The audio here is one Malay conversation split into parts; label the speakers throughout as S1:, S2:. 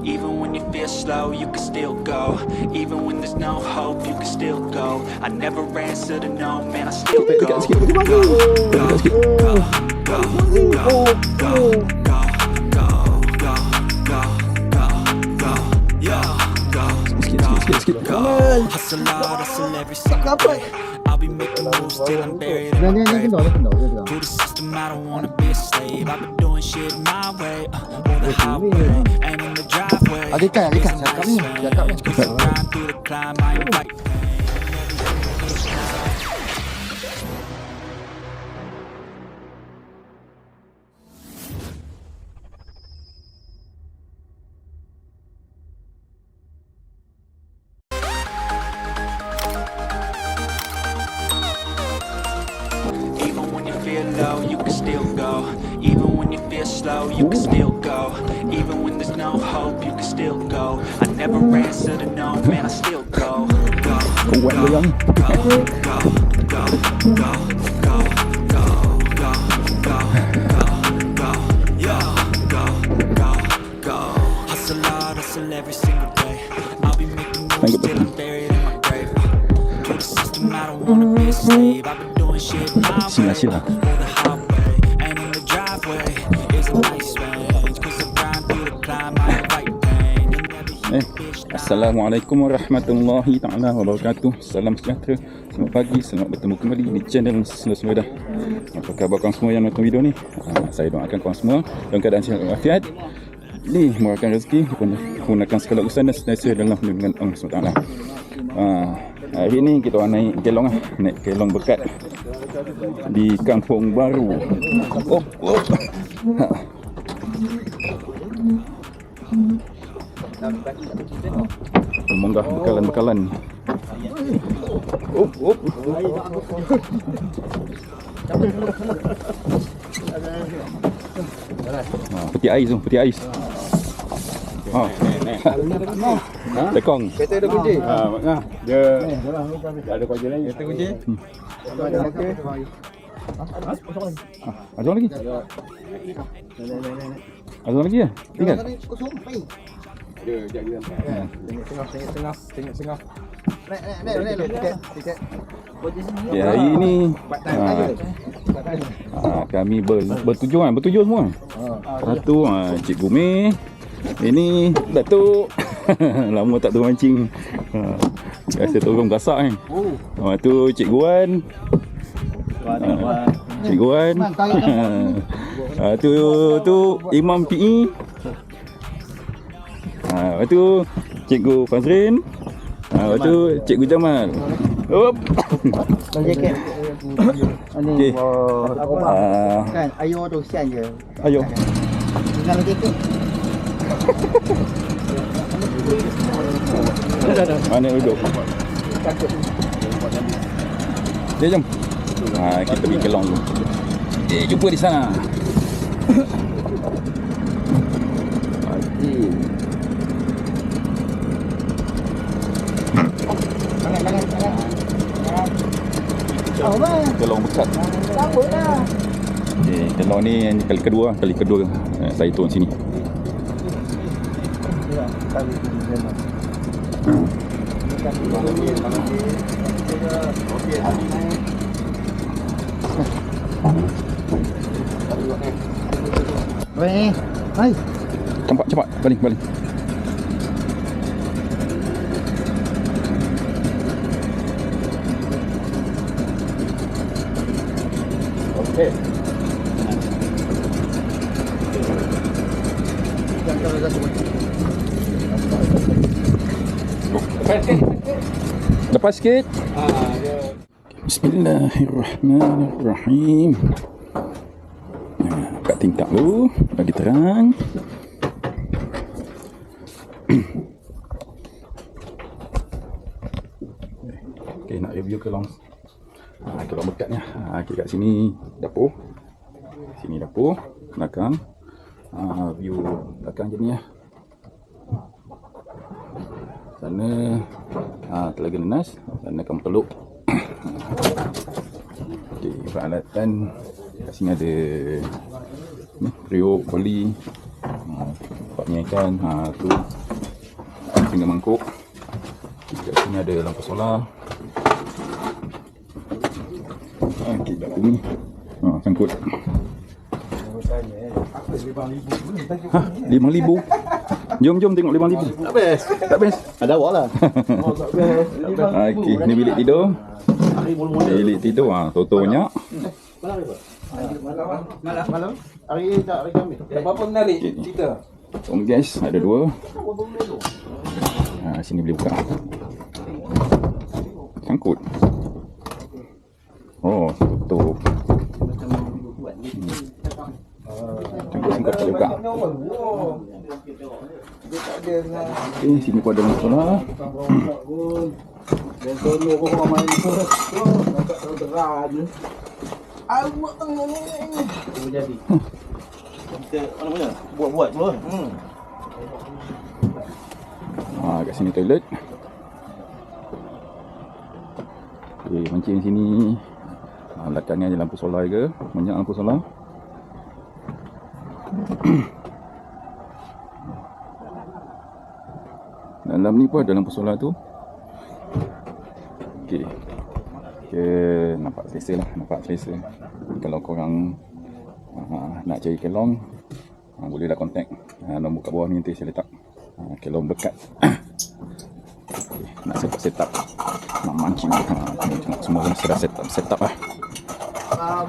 S1: Even when you feel slow, you can still go. Even when there's no hope, you can still go. I never answer to no, man, I still go. Go, go, go, go, go, go, go, go, hustle hard, hustle every single day. I'll be making moves till I'm buried in my grave. To the system, I don't wanna be a slave. I've been doing shit my way, on the highway and in the driveway. It's a nice range, 'cause I grind through the climb, I invite pain. Even when you feel low, you can still go. Even when you feel slow, you can still go. Even when there's no hope, you can still go. I never answer to no, man, I still go. Go, go, go, go, go, go, go, go, go, go, go, go, yo, go, go, go. Hustle hard, hustle every single day. I'll be making moves till I'm buried in my grave. To the system, I don't wanna be a slave. I've been doing shit my way, on the highway and in the driveway. It's a nice range, 'cause I grind through the climb, I invite pain. You'll never hear a bitch lie.
S2: Assalamualaikum warahmatullahi taala wabarakatuh. Salam sejahtera. Selamat pagi, selamat bertemu kembali di channel semua dah. Apa khabar korang semua yang nonton video ni? Saya doakan korang semua dalam keadaan sihat walafiat, dimurahkan rezeki, gunakan segala usaha dan senantiasa dalam lindungan Allah SWT. Hari ni kita orang naik kelong naik kelong bekat di Kampung Baru. Mengunggah bekalan-bekalan. Peti ais tu, peti ais. Tekong.
S3: Kereta ada kunci.
S2: Dia ada kunci lain.
S3: Kereta kunci.
S2: Ada lagi? Ada lagi ya? Tinggal.
S3: Tengok. Naik. Tiket.
S2: Ya, hari ni kami bertujuh semua. Satu Cikgu Mei. Ini Datuk. Lama tak turun mancing. Biasa turun gasak kan. Tu Cikgu Wan. Cikgu Wan. Tu Imam PE. Lepas tu Cikgu Fazrin. Lepas tu Cikgu Jamal.
S4: Jaket.
S2: Okey.
S4: Kan ayo tu sian je.
S2: Ayo.
S4: Tinggal jaket.
S2: Mana duduk? Jom. Kita pergi kelong dulu. Jumpa di sana. Kelong bekat. Kelong ni kali kedua saya turun sini.
S4: Weh, hai.
S2: Cepat, balik. Okey. Lepas sikit. Bismillahirrahmanirrahim. Kat tingkap dulu, bagi terang. Okey, nak review kelong. Kelong bekatnya. Kat sini dapur. Sini dapur, belakang. View belakang je ni ya. Sana Telaga Nenas, sana Kampung Teluk. Okey, peralatan kat sini ada ni, periuk, oli, ni kan. Tu tinggal mangkuk. Kat sini ada lampu solar. Okey, dah ni. Sangkut. RM5,000. Jom tengok RM5,000. Tak best.
S3: Ada awak lah.
S2: Okey, ni bilik tidur. Bilik tidur totonya.
S3: Malam. Hari Khamis.
S4: Berapa menarik kita?
S2: Guys, ada 2. Sini boleh buka. Sangkut. Tutup. Sangkut boleh buka. Okey, sini pun ada lampu solar.
S3: Jadi. Kita mana punya? Buat dulu.
S2: Kat sini toilet. Okey, mancing sini. Belakang ni ada lampu solar ke? Banyak lampu solar. Dalam ni pun ada lampu solar tu. Okey. Nampak selesa lah, Kalau korang nak cari kelong, bolehlah contact nombor kat bawah ni, nanti saya letak kelong berkat. Nak set up nak mancing, semua sudah set up lah.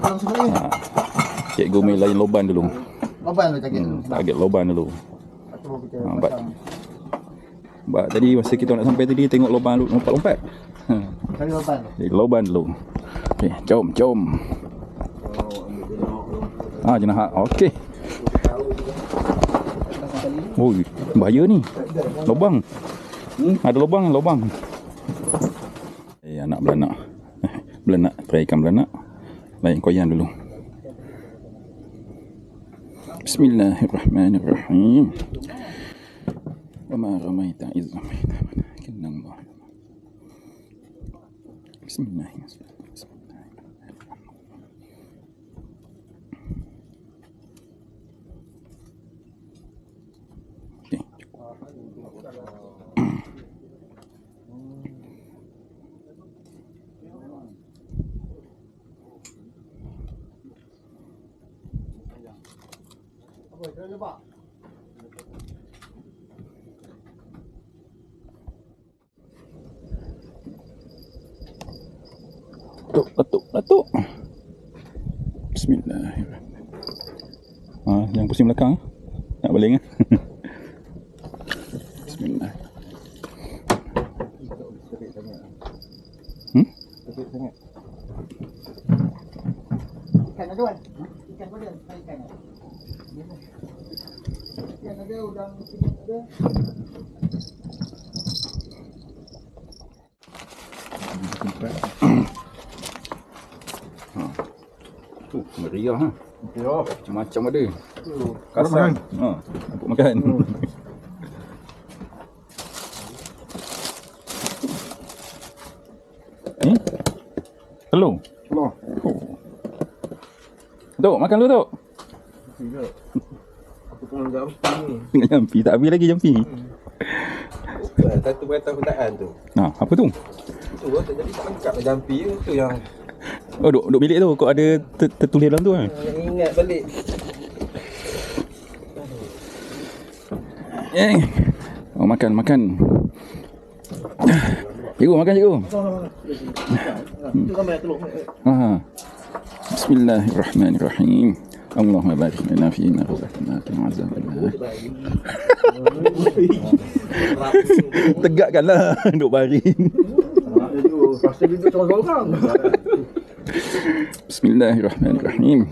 S3: Belum semua ni.
S2: Cikgu main lain loban dulu.
S3: Loban tu target.
S2: Target loban dulu.
S3: Atau kita
S2: Sebab tadi masa kita nak sampai tadi tengok loban lompat-lompat.
S3: cari loban.
S2: Jadi loban dulu. Okey, jom. Jenah. Okey. Bahaya ni. Lubang. Ada lubang. Anak beranak. Try ikan beranak. Lain koyan dulu. Bismillahirrahmanirrahim. Wa ma ramaita iz ramaita walakinna Allah. Bismillahirrahmanirrahim. Datuk. Bismillahirrahmanirrahim. Yang pusing belakang nak baling Bismillah.
S4: Ikan ada kan? Ikan ada, ikan. Ikan ada, udang ada.
S2: Tu meriah macam-macam ada. Kasar. Nampak makan. Ni? Telur. Tok, makan dulu Tok.
S3: Aku tengah jampi ni.
S2: Tengah jampi, tak habis lagi jampi.
S3: Satu perkataan perkataan tu.
S2: Apa tu?
S3: Tu tak jadi tak lengkap lah jampi tu yang
S2: Duk bilik tu kau ada tertulis dalam tu kan?
S3: ingat balik.
S2: Makan. Cikgu makan cikgu.
S3: Tu kan banyak telur.
S2: Bismillahirrahmanirrahim. Allahumma barik lana fi ma razaqtana wa azabannar. Tegakkanlah duk baring.
S3: Pasti duduk seorang-seorang.
S2: Bismillahirrahmanirrahim.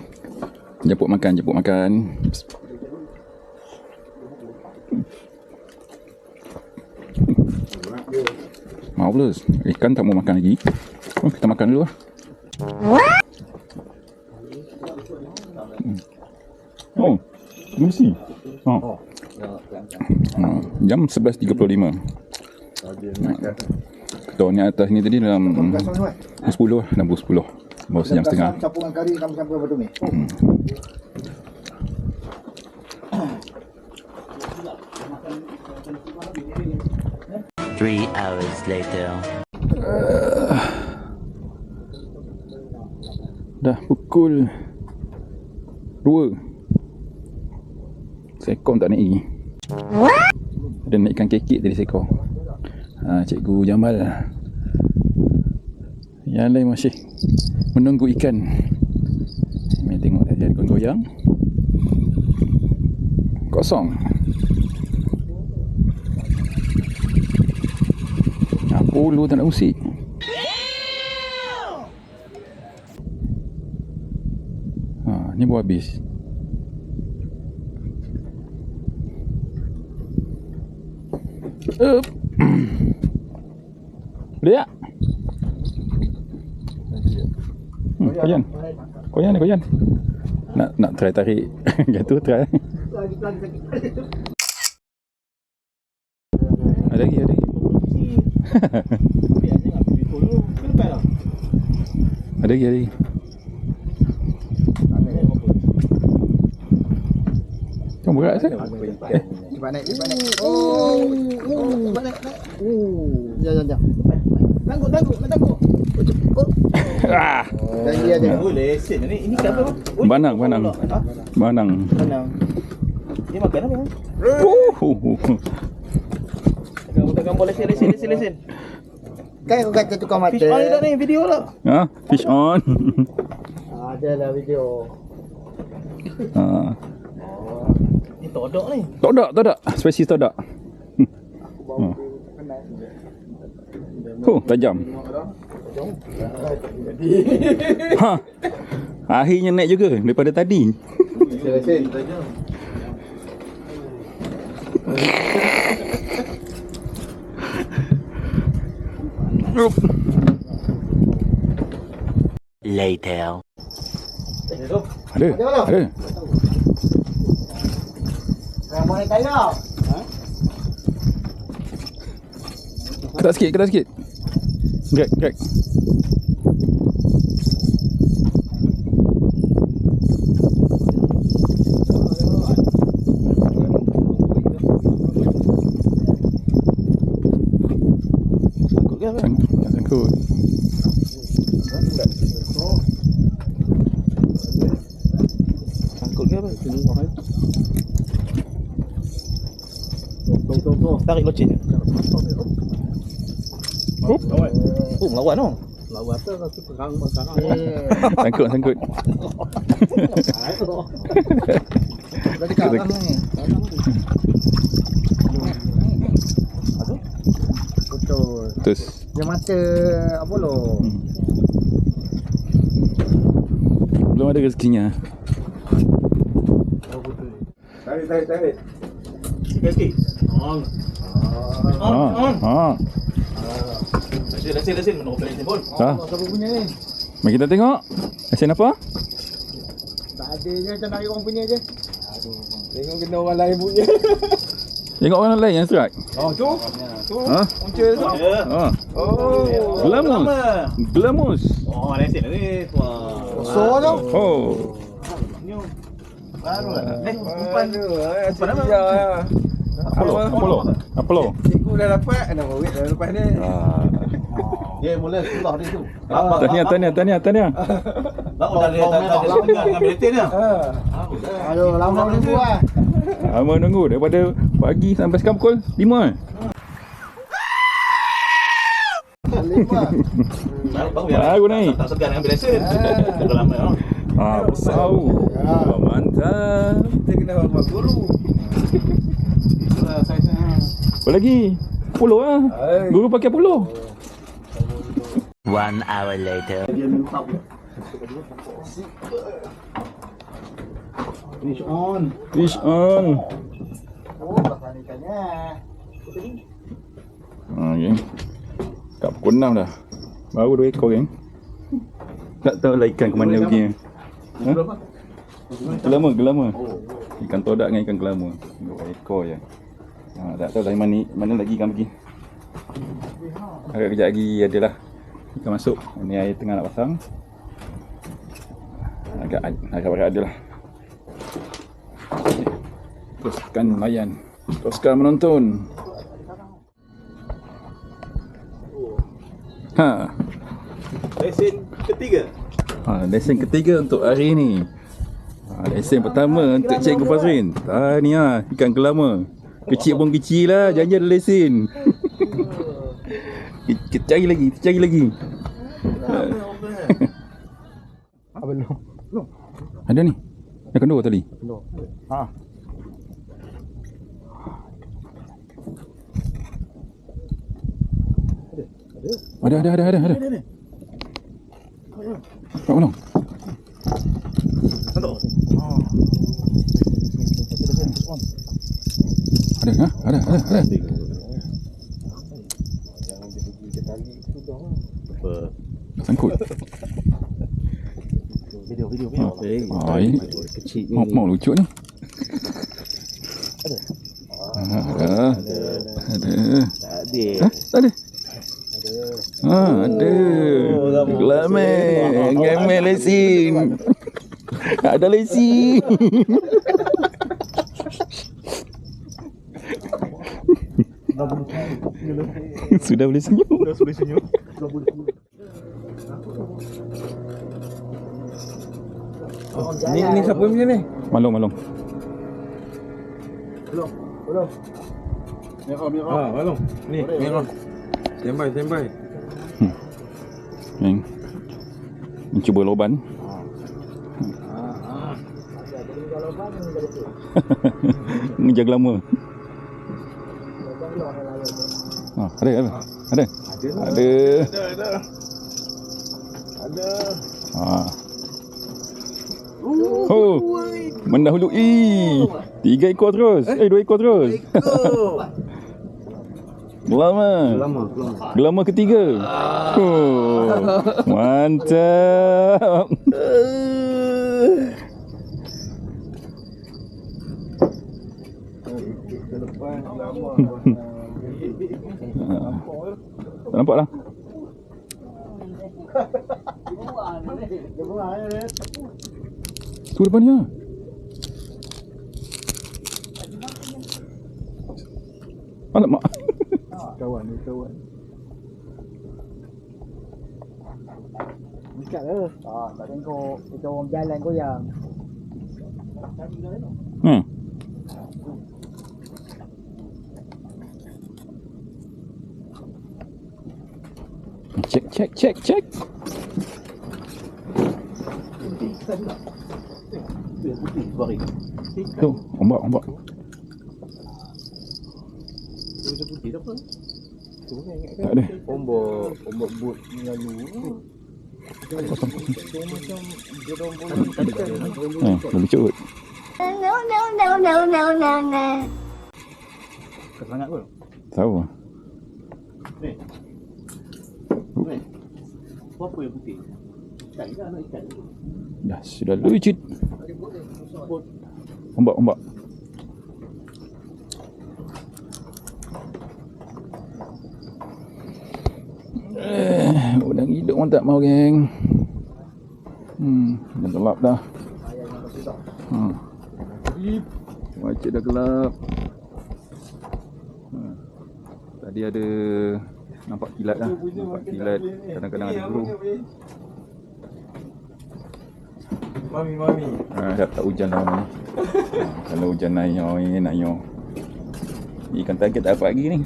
S2: Jemput makan. Marvelous. Ikan tak mau makan lagi. Kita makan dulu lah. Mesti. Jam 11.35. Ketua ni atas ni tadi dalam 10 lah. Dalam 10. Baru sejam setengah.
S3: Campuran kari campur apa tu ni?
S5: 3 hours later.
S2: Dah pukul 2. Seekor tak naik lagi. Ada naikkan kekik tadi seekor. Cikgu Jamal. Yang lain masih menunggu ikan. Mari tengok dia goyang. Kosong. Aku lu tak nak usik. Ni buat habis. Boleh tak? Koyan. Koyan ni, koyan. Nak try tarik. Jatuh try. Ada lagi, ada lagi. Ada lagi, ada lagi. Kau berat sah?
S4: Cepat naik, cepat naik. Cepat naik. Jom. Tangguh. Lagi ada.
S3: Oh, lesen ni. Ini apa?
S2: Banang.
S3: Dia makan apa? Gambar lesen.
S4: Kan kau kata tukar mata.
S3: Fish on dah ni, video lah.
S2: Fish on.
S4: Ada lah video.
S3: Ni todok ni.
S2: Todak. Spesies todak. Tajam. Akhirnya naik juga daripada tadi.
S4: Lesen.
S5: Later.
S2: Ada.
S4: Kamu naik kayu.
S2: Ketat sikit. Drag. Sangkut.
S3: Sangkut ke apa? Sini orang. Tunggu. Tarik loceng. Melawan tu. Melawan apa? Aku perang.
S2: Sangkut.
S4: Dah dekat dalam ni. Betul.
S2: Terus.
S4: Yang mata Apollo.
S2: Belum ada rezekinya.
S3: Tarik. Sikit. On. Lesen. Nak open lesen pun.
S4: Siapa punya ni?
S2: Mari kita tengok. Lesen apa?
S4: Tak ada je, macam nak orang punya je.
S3: Tengok kena orang lain punya.
S2: Tengok orang lain yang strike.
S3: Tu. Punca tu.
S2: Glamus.
S3: Oh, lesen ni. Wah.
S4: So tu.
S3: Baru lah. Umpan tu. Umpan apa?
S2: Apollo.
S3: Cikgu dah dapat. Nak buat dah lepas ni. Dia mula sekolah dia tu.
S2: Tahniah.
S3: Baru dah dengan militain dia.
S4: Aduh, lama nunggu lah.
S2: Lama nunggu daripada pagi sampai sekarang pukul 5. Baru naik.
S3: Tak segan dengan militain. Dah lama dah.
S2: Besar. Mantap.
S3: Kita kena buat guru. Itulah saiznya.
S2: Apa lagi? Polo lah. Guru pakai polo.
S5: 1 hour later.
S3: Fish on.
S4: Oh, pasal ikannya.
S2: Okay. Kat pukul 6 dah. Baru 2 ekor geng. Tak tahu lah ikan ke mana pergi. Gelama. Ikan todak dengan ikan gelama. 2 ekor je. Tak tahu lah mana lagi ikan pergi. Agak kejap lagi adalah ikan masuk. Ini air tengah nak pasang. Agak ada lah. Teruskan layan. Teruskan menonton. Ha.
S3: Lesen ketiga.
S2: Lesen ketiga untuk hari ni. Lesen pertama untuk Cikgu Fazrin. Ni ikan kelama. Kecil pun kecil lah, jangan ada lesen. Cari lagi.
S3: Belum.
S2: Ada ni. Dah kendor tadi. Ada. Kau belum? Ada. Sangkut.
S3: Video.
S2: Ini
S3: Kecil
S2: mau lucu ni. Ada.
S3: Ada.
S2: Ada. Gelamen. Gamel lesin. Ada lesin. Sudah boleh senyum.
S3: Ni siapa punya ni?
S2: Malung.
S3: Belum. Merah. Belum. Ni merah. Standby.
S2: Yang mencuba loban. Menjaga lama. Ada. Oh, mendahului. 3 ekor terus. 2 ekor terus. Gelama ketiga. Oh, mantap. Tak nampak lah. Tu depan dia. Alamak.
S3: Kawan.
S4: Dekat ke? Tak tengok. Kita orang jalan goyang.
S2: Cek. Tu, ombak. Tak ada.
S3: Ombak bot lalu.
S2: Lebih cut.
S4: No.
S3: Kesangat pun.
S2: Tahu.
S3: Apa yang putih? Ikan ke anak ikan?
S2: Dah sudah lucid. Ombak. Udang hidup pun tak mau, geng. Dah gelap dah. Wajib dah gelap. Tadi ada nampak kilat dah. Kadang-kadang ada burung.
S3: Mami.
S2: Tak hujan dah ni. Kalau hujan naik nyo. Ikan target tak dapat lagi ni.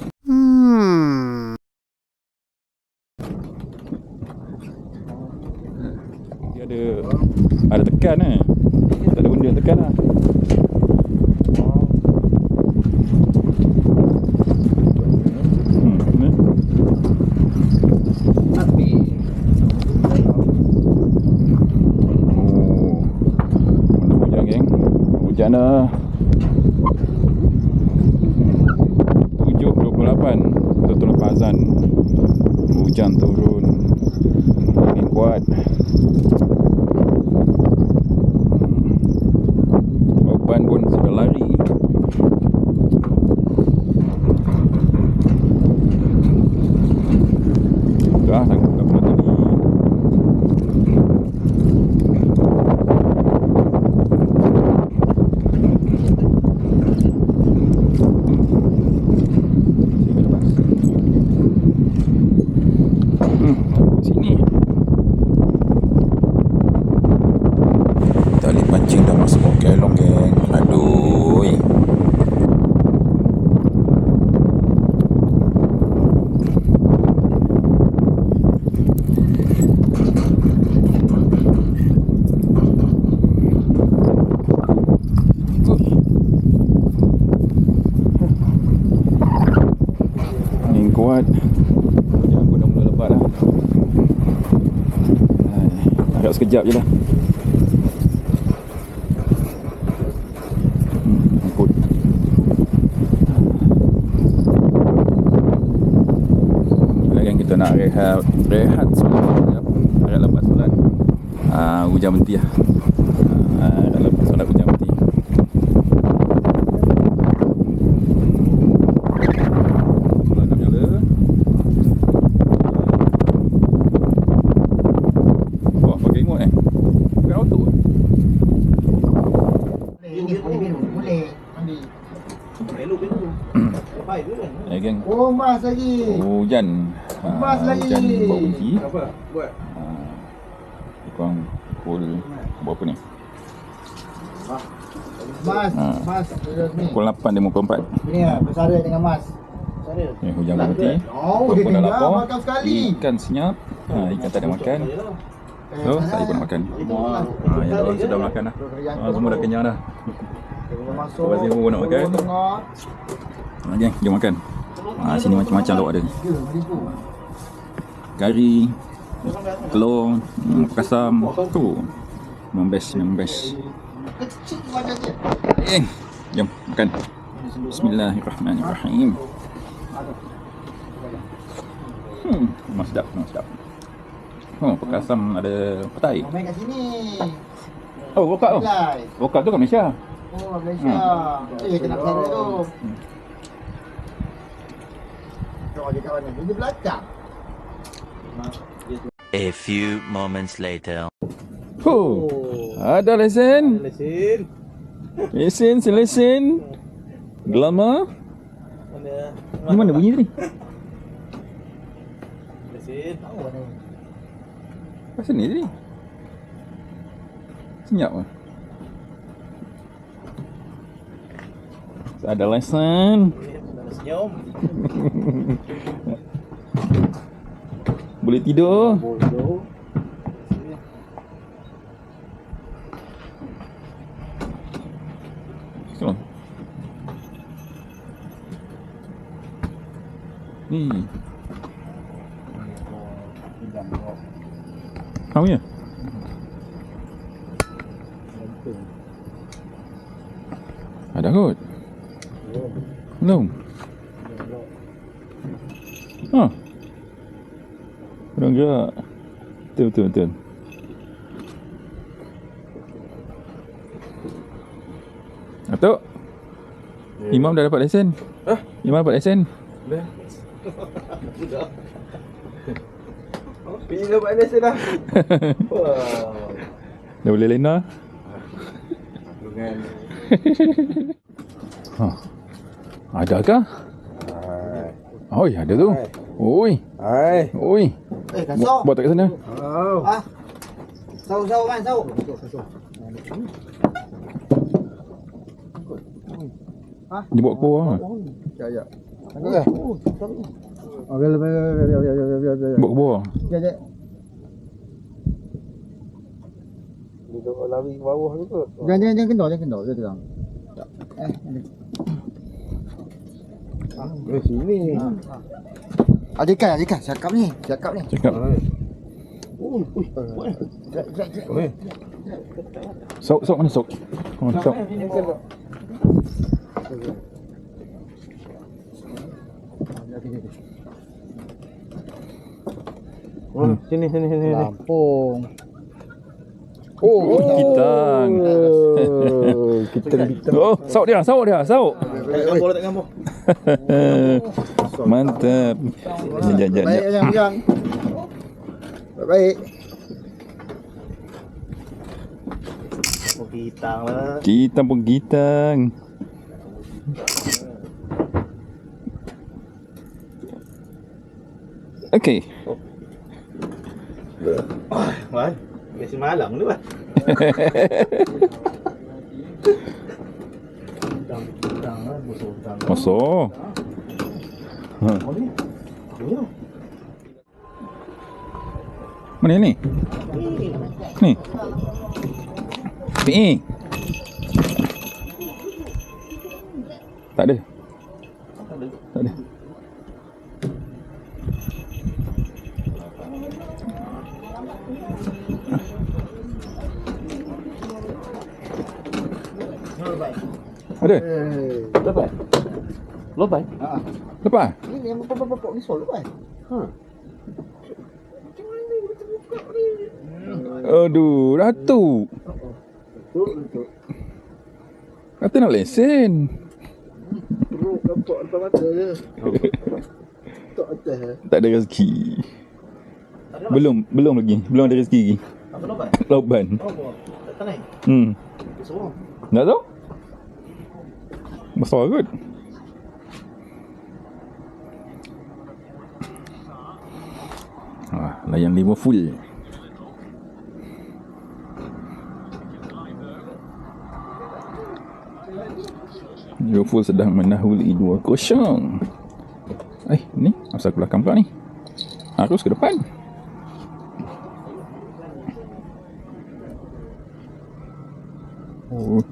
S2: Dia ada tekan eh. Tak ada benda tekan lah. Hujan dah 7.28 betul lepas azan. Hujan turun angin kuat. Oban pun sudah lari. Dah tangkap kat mana tadi. kuat. Yang pun dah mula lebat dah. Agak sekejap je lah. Ampun. Lagi kita nak rehat solat. Agak lepas solat. Hujan berhenti lah. Agak lepas solat hujan berhenti. Geng.
S3: Oh, mas lagi.
S2: Hujan.
S3: Mas lagi.
S2: Hujan baru berhenti.
S3: Apa? Buat.
S2: Kurang pukul berapa ni?
S3: Mas, mas. Ni.
S2: Pukul 8.54.
S3: Ni ya, bersara dengan mas. Bersara.
S2: Hujan berhenti.
S3: Oh, dia tinggal makan sekali.
S2: Ikan senyap. Ikan tak ada makan. So, tak ikut nak makan. Yang orang sudah makan dah. Semua dah kenyang dah.
S3: Masuk.
S2: Lepas ni pun nak makan. Geng, jom makan. Sini macam-macam lauk ada. Kari, telur, kasam. Tu. Membes. Geng, jom makan. Bismillahirrahmanirrahim. Memang sedap. Kasam ada petai.
S3: Main kat sini.
S2: Oh, rokak tu. Rokak tu kat Malaysia.
S3: Oh, Malaysia. Kena bersara tu. Tengok dia kat mana? Dia belakang.
S5: A few moments later.
S2: Ada lesen. Lesen. Gelama. Ni mana bunyi tadi?
S3: Lesen. Tahu mana?
S2: Pasal ni tadi. Senyap ke? Ada lesen.
S3: Senyum.
S2: Boleh tidur. So. Ni. Tahu ya? Ada kot. Belum. Orang gerak. Betul. Atuk. Imam dah dapat lesen. Imam dapat lesen.
S3: Dah. Bila buat lesen dah.
S2: Dah boleh lena. Adakah? Oi, ada tu. Oi.
S3: Kasut.
S2: Buat tak kat sana.
S3: Sau kan, sau.
S2: Dia buat kuah.
S3: Ya. Okey.
S2: Buat kuah.
S3: Ya. Dia lari ke bawah juga. Jangan kendor dia terang. Sini. Ada ikan, cakap ni.
S2: Cakap. Sok mana sok? Sok.
S3: Sini. Lampung.
S2: Kitang. Oh, sauk dia.
S3: Bola tak gambar.
S2: Mantap. Jangan.
S3: Pegang. Baik. Kitang lah.
S2: Kitang. Okey.
S3: Wan, biasa malam tu, Wan.
S2: Masuk. Mana ni? Ni. Ni. Tak ada. Ada?
S3: Lepas. Lepas.
S2: Lepas?
S4: Ini yang bapak-bapak ni soal kan?
S2: Aduh, Datuk. Kata nak lesen.
S3: Teruk nampak depan mata je. Tak atas
S2: Tak ada rezeki. Belum lagi. Belum ada rezeki lagi.
S3: Apa lepas?
S2: Lauban.
S3: Tak tenang. Semua.
S2: Tak tahu? Besar kot. Layan 5 full. Liverpool sedang mendahului 2-0. Ni asal ke belakang pula ni. Harus ke depan. Oh,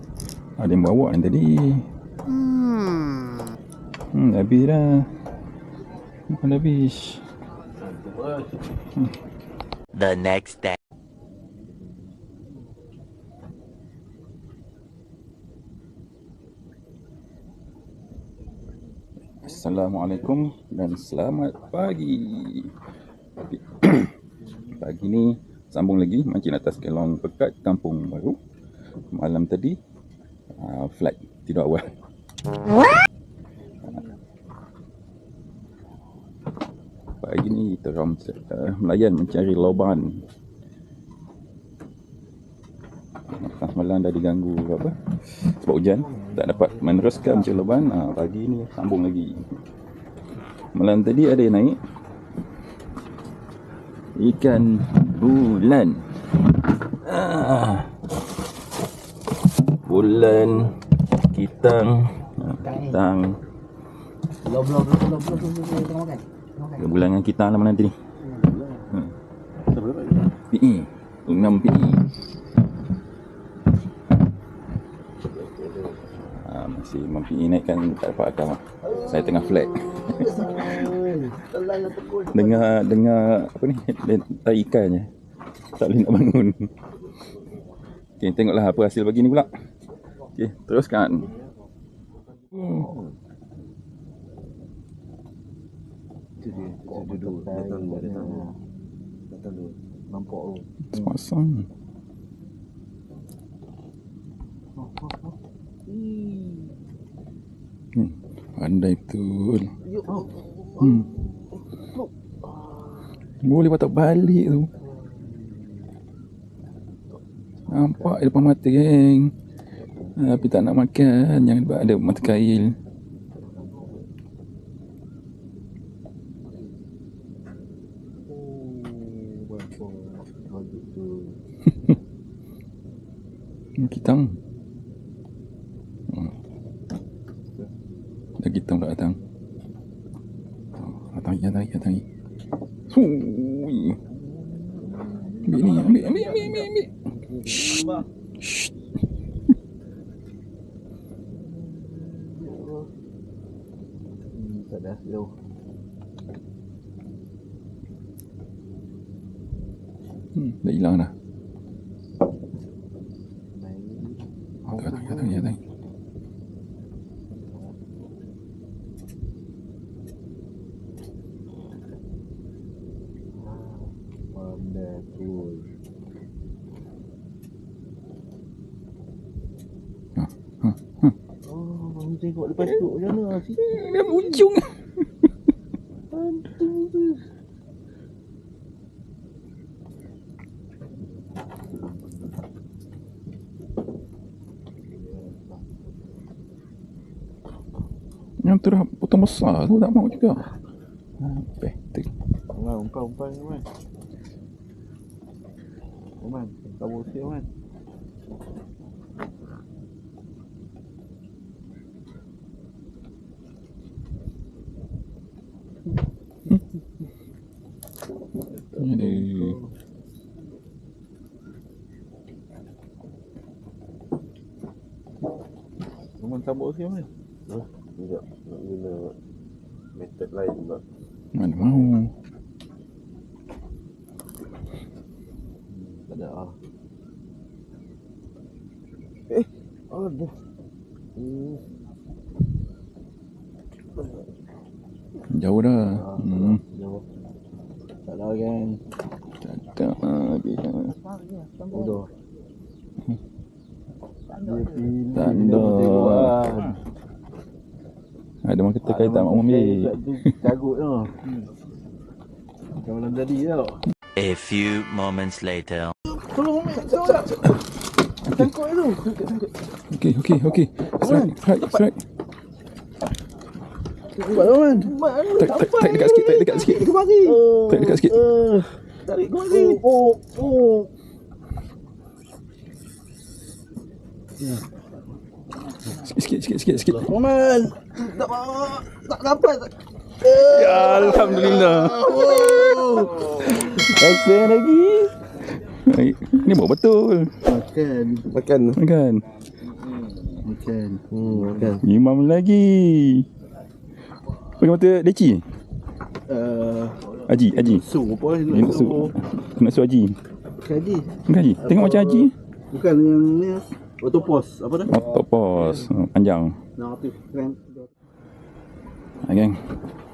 S2: ada yang bawa ni tadi. Habis dah. Bukan habis.
S5: The next day.
S2: Assalamualaikum dan selamat pagi. Pagi ni sambung lagi mancing atas kelong pekat Kampung Baru. Malam tadi flight tidur awal. Pagi ni kita melayan mencari loban. Semalam dah diganggu apa sebab hujan, tak dapat meneruskan mencari loban. Pagi ni sambung lagi. Malam tadi ada yang naik ikan bulan. Bulan kitang.
S4: Belum tengah makan.
S2: Bulan dengan kitang lah nanti ni. PE 6 PE. Masih mampu naikkan tak dapat akal lah. Saya tengah flat. dengar apa ni, tarik ikan je. Tak boleh nak bangun. Okay, tengoklah apa hasil pagi ni pula. Okay, teruskan.
S3: Itu dia duduk datang dulu. Nampak tu.
S2: Sepasang. Pandai betul. Boleh patah balik tu. Nampak depan mata geng. Tapi tak nak makan. Jangan sebab ada mata kail. Kitang. Dah kitang tak datang. Datang lagi. Hui. Ambil ni, ambil. Shh.
S3: Tak dah jauh.
S2: Dah hilang dah. Datang.
S3: Baru tengok lepas tu macam mana sih?
S2: Dia ujung. Yang tu dah potong besar tu tak mau juga. Betul.
S3: Umpan man. Man, tahu sikit man.
S2: Ini.
S3: Man tabuk sikit man. Tidak, nak guna method lain pula.
S2: Mana mau.
S3: ada. Ada.
S2: Jauh dah.
S3: Jauh. Tak ada kan.
S2: Tak lagi.
S3: Udah.
S2: Tanda. Ada orang kata kaitan mak ambil.
S3: Cagut tu. Macam malam tadi tau.
S5: A few moments later.
S3: Tolong ambil. Tangkut tu.
S2: Okey. Strike.
S3: Buat man.
S2: Tarik dekat sikit.
S3: Kemari.
S2: Tarik dekat sikit.
S3: Tarik kemari. Oh.
S2: Sikit.
S3: Man. Tak dapat.
S2: Ya, alhamdulillah. Rasa lagi. Baik. Ni buat betul.
S3: Makan.
S2: Makan. Imam lagi. Pakai mata leci. Haji.
S3: Su apa
S2: Ni nak su. Nak su Haji.
S3: Haji.
S2: Bukan Haji. Tengok macam Haji.
S3: Bukan yang ni. Autopos. Apa dah?
S2: Autopos. Panjang.
S3: Nah, tu keren.
S2: Geng.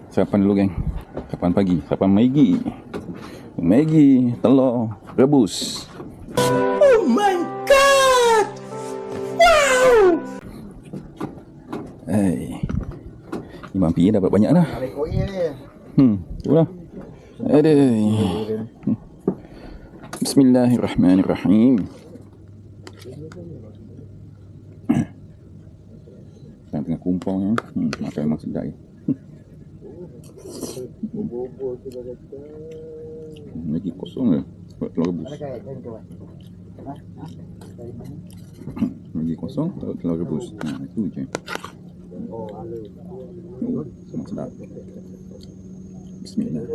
S2: Sarapan dulu geng. Sarapan pagi. Sarapan Maggi. Telur rebus.
S3: Oh my god! Wow!
S2: Imam Pi dapat banyak dah.
S4: Tarik koin ni.
S2: Itulah. Bismillahirrahmanirrahim. Tengah kumpul ni. Makan memang sedap. Lagi kosong ke? Buat telur rebus.
S4: Ada kait kan kawan? Dari mana?
S2: Lagi kosong, telur rebus. Itu je. Memang sedap. Bismillah.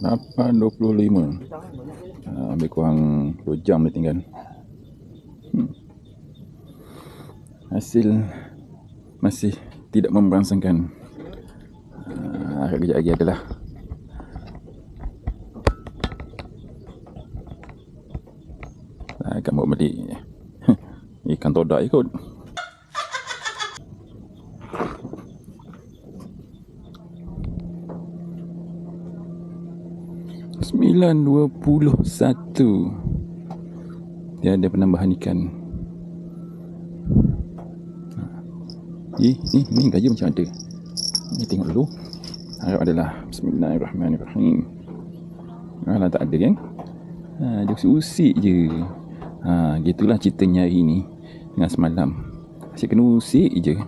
S2: Berapa 25. Lebih kurang 2 jam dia tinggal. Hasil masih tidak memberangsangkan. Agak kejap lagi adalah akan bawa balik ikan todak ikut. $9.21. Tiada penambahan ikan. Ni gaji macam ada. Ni tengok dulu. Harap adalah. Bismillahirrahmanirrahim. Kalau tak ada kan, dia usik je. Gitulah ceritanya hari ni dengan semalam. Asyik kena usik je.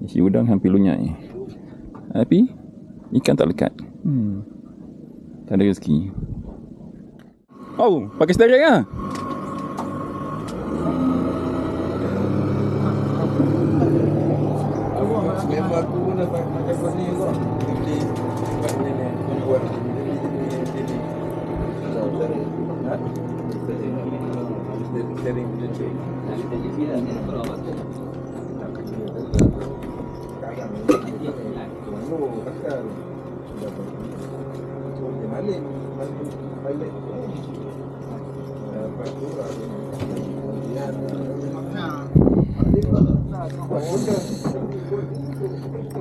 S2: Isi udang hampir lunyai. Tapi ikan tak lekat. Tak ada rezeki. Oh, pakai steering lah.
S3: Member aku pun dah pakai bos ni kok. Beli buat steering dia cek.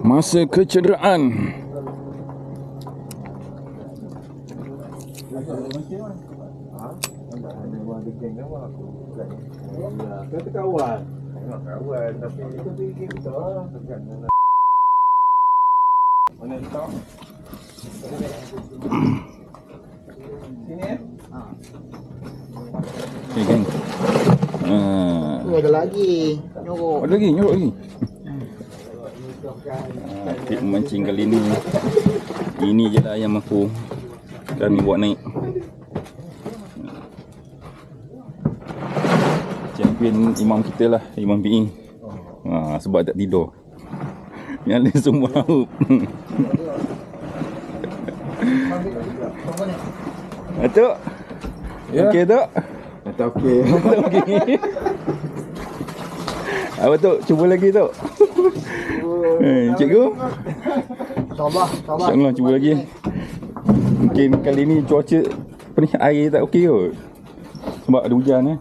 S2: Masa kecederaan.
S3: Kata kawan. Kawan tapi kita mana letak? Sini eh?
S2: Okay, geng.
S4: Ada lagi. Nyorok.
S2: Ada lagi, nyorok lagi. Tip memancing kali ni, ini je lah yang mampu kami buat naik. pimpin imam kita lah, Imam Biing. Sebab tak tidur. Yang lain semua haub. Atuk.
S3: Ya.
S2: Okey tak?
S3: Tak okey.
S2: Okey. Apa tu? Cuba lagi tu. Cikgu?
S4: InsyaAllah.
S2: InsyaAllah cuba lagi. Mungkin kali ni cuaca ni air tak okey kot. Sebab ada hujan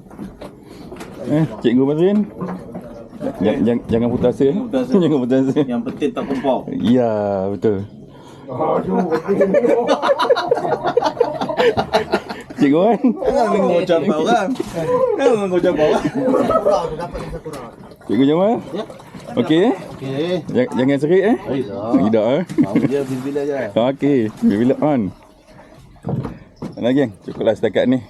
S2: Cikgu Mazrin. Jangan putus asa. Jangan putus asa.
S3: Yang penting tak kompau.
S2: Ya, betul. Cikgu kan?
S3: Jangan mengocap orang. Jangan mengocap orang.
S4: Kurang tu dapat kita kurang.
S2: Cikgu Jamal? Okey?
S3: Okey.
S2: Jangan serik Tidak
S3: Mau dia bila-bila je.
S2: Okey, bila on. Lagi cukuplah setakat ni.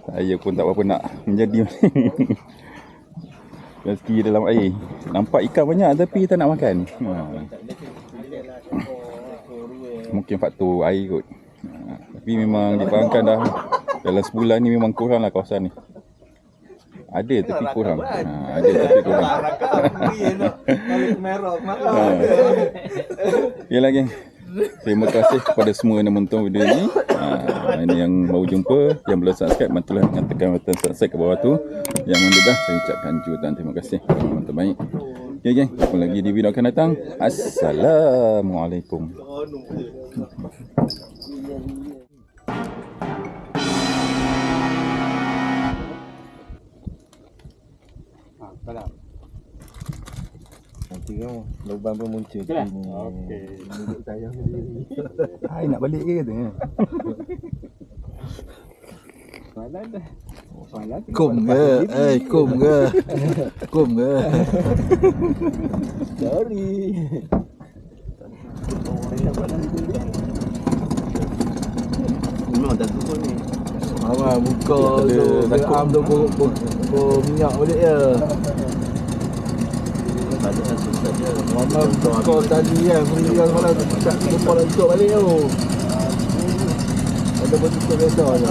S2: Saya pun tak apa nak menjadi rezeki dalam air. Nampak ikan banyak tapi tak nak makan. Mungkin faktor air kot. Tapi memang diperangkan dah dalam sebulan ni memang kurang lah kawasan ni. Ada tapi kurang. Ada tapi kurang. Ya lagi. Terima kasih kepada semua yang menonton video ni. Ini yang baru jumpa, yang belum subscribe, bantulah dengan tekan button subscribe ke bawah tu. Yang mana dah, saya ucapkan jutaan terima kasih kepada yang terbaik. Okay geng, jumpa lagi di video akan datang. Assalamualaikum.
S3: Nanti kan lubang pun muncul sini. Okey. Duduk sayang sendiri.
S2: Hai nak balik ke katanya?
S3: Malam dah. Kum ke? Kum ke? Kum ke? Sorry. Memang dah turun ni. Awak buka tu, takut tu minyak balik ya. Ada susah je. Mama buka tadi kan, kemudian malam tak lupa nak tutup balik tu. Ada betul biasa je.